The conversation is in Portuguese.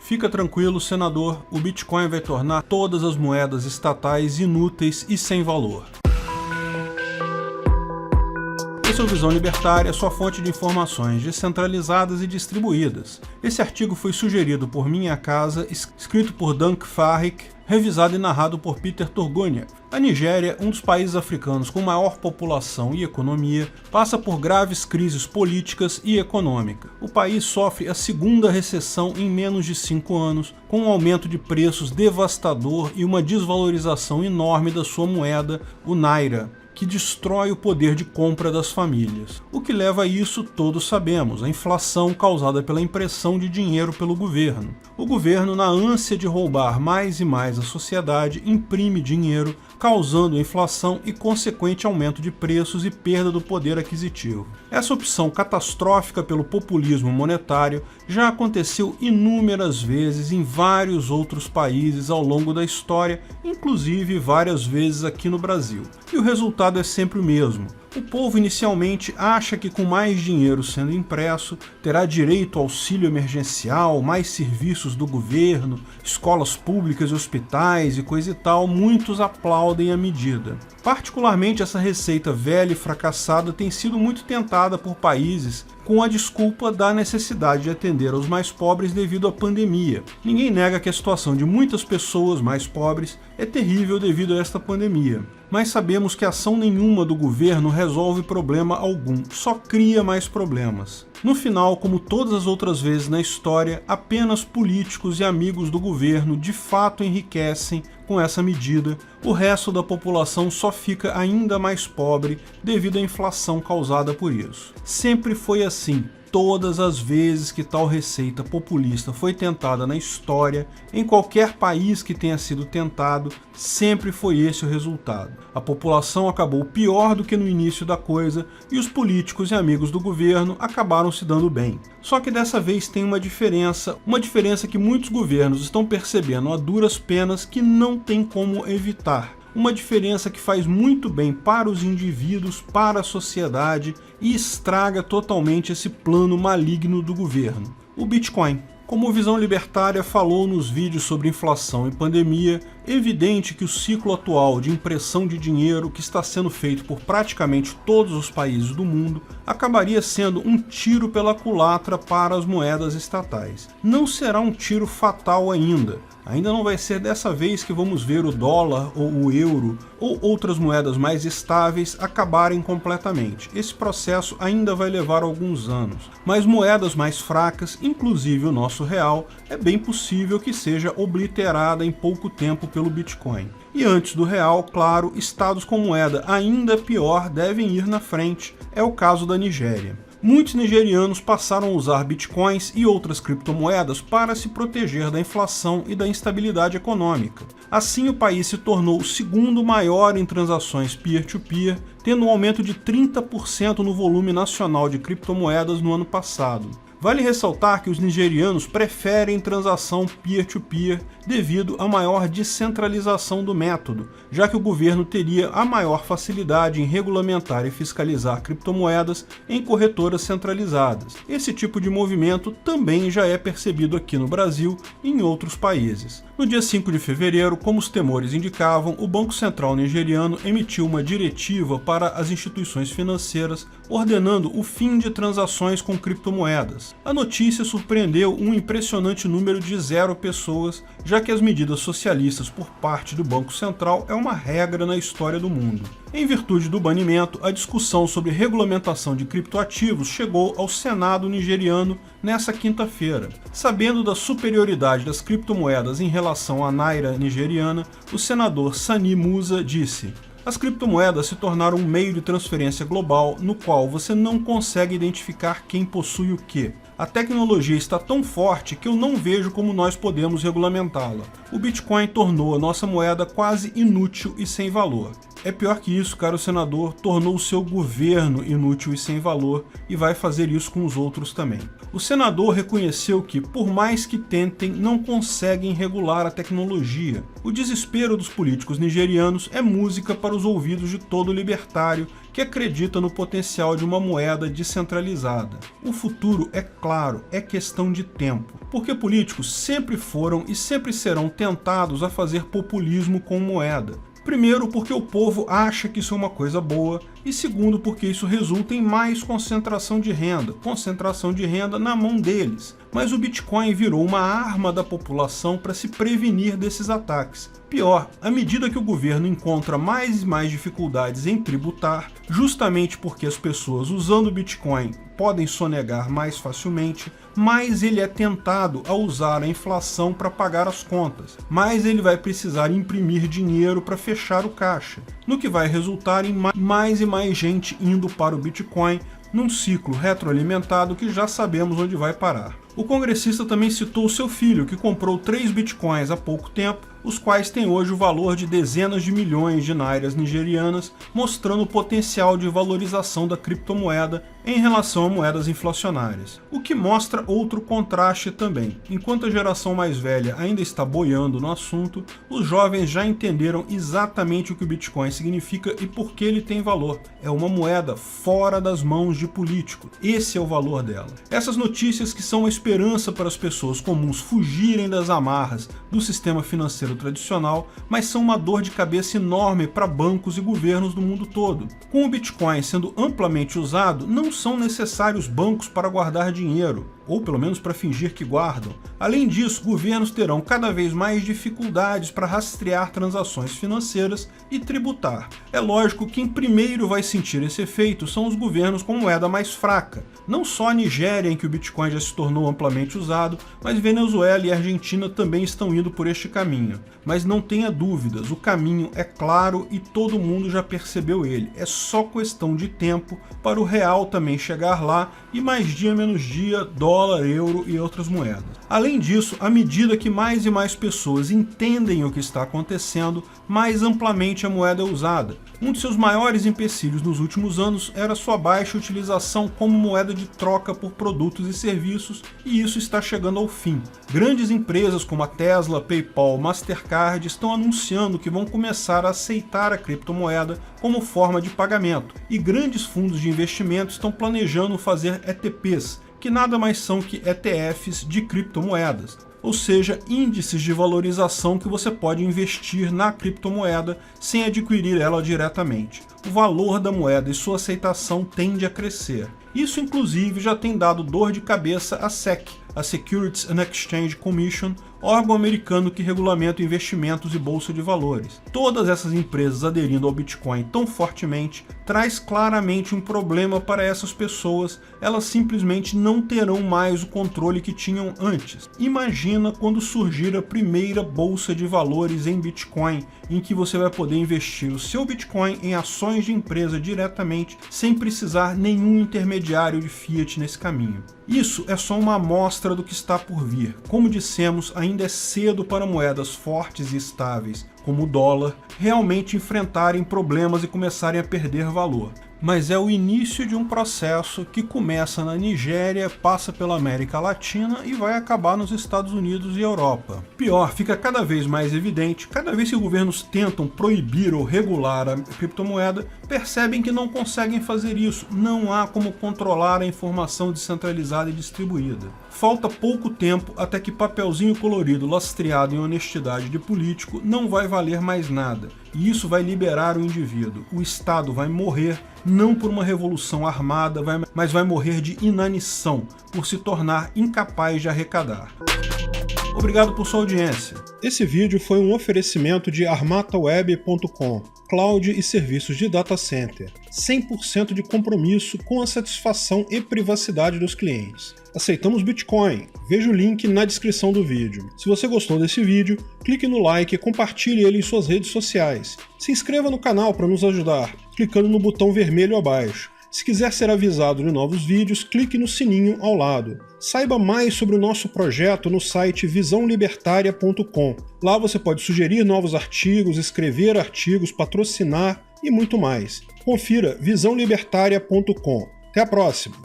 Fica tranquilo, senador, o Bitcoin vai tornar todas as moedas estatais inúteis e sem valor. Esse é o Visão Libertária, sua fonte de informações descentralizadas e distribuídas. Esse artigo foi sugerido por Minha Casa, escrito por Dunk Farrik, revisado e narrado por Peter Turgunia. A Nigéria, um dos países africanos com maior população e economia, passa por graves crises políticas e econômicas. O país sofre a segunda recessão em menos de 5 anos, com um aumento de preços devastador e uma desvalorização enorme da sua moeda, o Naira, que destrói o poder de compra das famílias. O que leva a isso, todos sabemos, a inflação causada pela impressão de dinheiro pelo governo. O governo, na ânsia de roubar mais e mais a sociedade, imprime dinheiro, causando inflação e consequente aumento de preços e perda do poder aquisitivo. Essa opção catastrófica pelo populismo monetário já aconteceu inúmeras vezes em vários outros países ao longo da história, inclusive várias vezes aqui no Brasil. E o resultado é sempre o mesmo. O povo inicialmente acha que com mais dinheiro sendo impresso, terá direito ao auxílio emergencial, mais serviços do governo, escolas públicas e hospitais e coisa e tal, muitos aplaudem a medida. Particularmente essa receita velha e fracassada tem sido muito tentada por países com a desculpa da necessidade de atender aos mais pobres devido à pandemia. Ninguém nega que a situação de muitas pessoas mais pobres é terrível devido a esta pandemia. Mas sabemos que ação nenhuma do governo resolve problema algum, só cria mais problemas. No final, como todas as outras vezes na história, apenas políticos e amigos do governo de fato enriquecem com essa medida, o resto da população só fica ainda mais pobre devido à inflação causada por isso. Sempre foi assim. Todas as vezes que tal receita populista foi tentada na história, em qualquer país que tenha sido tentado, sempre foi esse o resultado. A população acabou pior do que no início da coisa e os políticos e amigos do governo acabaram se dando bem. Só que dessa vez tem uma diferença que muitos governos estão percebendo a duras penas que não tem como evitar. Uma diferença que faz muito bem para os indivíduos, para a sociedade e estraga totalmente esse plano maligno do governo: o Bitcoin. Como o Visão Libertária falou nos vídeos sobre inflação e pandemia, é evidente que o ciclo atual de impressão de dinheiro que está sendo feito por praticamente todos os países do mundo acabaria sendo um tiro pela culatra para as moedas estatais. Não será um tiro fatal ainda. Ainda não vai ser dessa vez que vamos ver o dólar ou o euro ou outras moedas mais estáveis acabarem completamente. Esse processo ainda vai levar alguns anos. Mas moedas mais fracas, inclusive o nosso real, é bem possível que seja obliterada em pouco tempo pelo Bitcoin. E antes do real, claro, estados com moeda ainda pior devem ir na frente. É o caso da Nigéria. Muitos nigerianos passaram a usar bitcoins e outras criptomoedas para se proteger da inflação e da instabilidade econômica. Assim, o país se tornou o segundo maior em transações peer-to-peer, tendo um aumento de 30% no volume nacional de criptomoedas no ano passado. Vale ressaltar que os nigerianos preferem transação peer-to-peer devido à maior descentralização do método, já que o governo teria a maior facilidade em regulamentar e fiscalizar criptomoedas em corretoras centralizadas. Esse tipo de movimento também já é percebido aqui no Brasil e em outros países. No dia 5 de fevereiro, como os temores indicavam, o Banco Central nigeriano emitiu uma diretiva para as instituições financeiras ordenando o fim de transações com criptomoedas. A notícia surpreendeu um impressionante número de 0 pessoas, já que as medidas socialistas por parte do Banco Central é uma regra na história do mundo. Em virtude do banimento, a discussão sobre regulamentação de criptoativos chegou ao Senado nigeriano nessa quinta-feira. Sabendo da superioridade das criptomoedas em relação à naira nigeriana, o senador Sani Musa disse: "As criptomoedas se tornaram um meio de transferência global no qual você não consegue identificar quem possui o quê. A tecnologia está tão forte que eu não vejo como nós podemos regulamentá-la. O Bitcoin tornou a nossa moeda quase inútil e sem valor. É pior que isso, caro senador, tornou o seu governo inútil e sem valor e vai fazer isso com os outros também." O senador reconheceu que, por mais que tentem, não conseguem regular a tecnologia. O desespero dos políticos nigerianos é música para os ouvidos de todo libertário que acredita no potencial de uma moeda descentralizada. O futuro, é claro, é questão de tempo, porque políticos sempre foram e sempre serão tentados a fazer populismo com moeda. Primeiro, porque o povo acha que isso é uma coisa boa, e segundo, porque isso resulta em mais concentração de renda na mão deles. Mas o Bitcoin virou uma arma da população para se prevenir desses ataques. Pior, à medida que o governo encontra mais e mais dificuldades em tributar, justamente porque as pessoas usando o Bitcoin podem sonegar mais facilmente, mais ele é tentado a usar a inflação para pagar as contas, mais ele vai precisar imprimir dinheiro para fechar o caixa, no que vai resultar em mais e mais gente indo para o Bitcoin, num ciclo retroalimentado que já sabemos onde vai parar. O congressista também citou seu filho, que comprou 3 bitcoins há pouco tempo, os quais têm hoje o valor de dezenas de milhões de nairas nigerianas, mostrando o potencial de valorização da criptomoeda em relação a moedas inflacionárias. O que mostra outro contraste também. Enquanto a geração mais velha ainda está boiando no assunto, os jovens já entenderam exatamente o que o Bitcoin significa e por que ele tem valor. É uma moeda fora das mãos de políticos. Esse é o valor dela. Essas notícias que são uma esperança para as pessoas comuns fugirem das amarras do sistema financeiro tradicional, mas são uma dor de cabeça enorme para bancos e governos do mundo todo. Com o Bitcoin sendo amplamente usado, não são necessários bancos para guardar dinheiro, ou pelo menos para fingir que guardam. Além disso, governos terão cada vez mais dificuldades para rastrear transações financeiras e tributar. É lógico que quem primeiro vai sentir esse efeito são os governos com moeda mais fraca. Não só a Nigéria, em que o Bitcoin já se tornou amplamente usado, mas Venezuela e Argentina também estão indo por este caminho. Mas não tenha dúvidas, o caminho é claro e todo mundo já percebeu ele. É só questão de tempo para o real também chegar lá e mais dia menos dia, dólar, euro e outras moedas. Além disso, à medida que mais e mais pessoas entendem o que está acontecendo, mais amplamente a moeda é usada. Um de seus maiores empecilhos nos últimos anos era sua baixa utilização como moeda de troca por produtos e serviços, e isso está chegando ao fim. Grandes empresas como a Tesla, PayPal, Mastercard estão anunciando que vão começar a aceitar a criptomoeda como forma de pagamento, e grandes fundos de investimento estão planejando fazer ETPs, que nada mais são que ETFs de criptomoedas, ou seja, índices de valorização que você pode investir na criptomoeda sem adquirir ela diretamente. O valor da moeda e sua aceitação tende a crescer. Isso inclusive já tem dado dor de cabeça à SEC, a Securities and Exchange Commission, órgão americano que regulamenta investimentos e bolsa de valores. Todas essas empresas aderindo ao Bitcoin tão fortemente traz claramente um problema para essas pessoas, elas simplesmente não terão mais o controle que tinham antes. Imagina quando surgir a primeira bolsa de valores em Bitcoin, em que você vai poder investir o seu Bitcoin em ações de empresa diretamente, sem precisar nenhum intermediário de fiat nesse caminho. Isso é só uma amostra do que está por vir. Como dissemos, ainda é cedo para moedas fortes e estáveis, como o dólar, realmente enfrentarem problemas e começarem a perder valor. Mas é o início de um processo que começa na Nigéria, passa pela América Latina e vai acabar nos Estados Unidos e Europa. Pior, fica cada vez mais evidente, cada vez que governos tentam proibir ou regular a criptomoeda, percebem que não conseguem fazer isso, não há como controlar a informação descentralizada e distribuída. Falta pouco tempo até que papelzinho colorido lastreado em honestidade de político não vai valer mais nada, e isso vai liberar o indivíduo. O Estado vai morrer não por uma revolução armada, mas vai morrer de inanição, por se tornar incapaz de arrecadar. Obrigado por sua audiência. Esse vídeo foi um oferecimento de armataweb.com, cloud e serviços de data center, 100% de compromisso com a satisfação e privacidade dos clientes. Aceitamos Bitcoin, veja o link na descrição do vídeo. Se você gostou desse vídeo, clique no like e compartilhe ele em suas redes sociais. Se inscreva no canal para nos ajudar, clicando no botão vermelho abaixo. Se quiser ser avisado de novos vídeos, clique no sininho ao lado. Saiba mais sobre o nosso projeto no site visãolibertaria.com. Lá você pode sugerir novos artigos, escrever artigos, patrocinar e muito mais. Confira visãolibertaria.com. Até a próxima!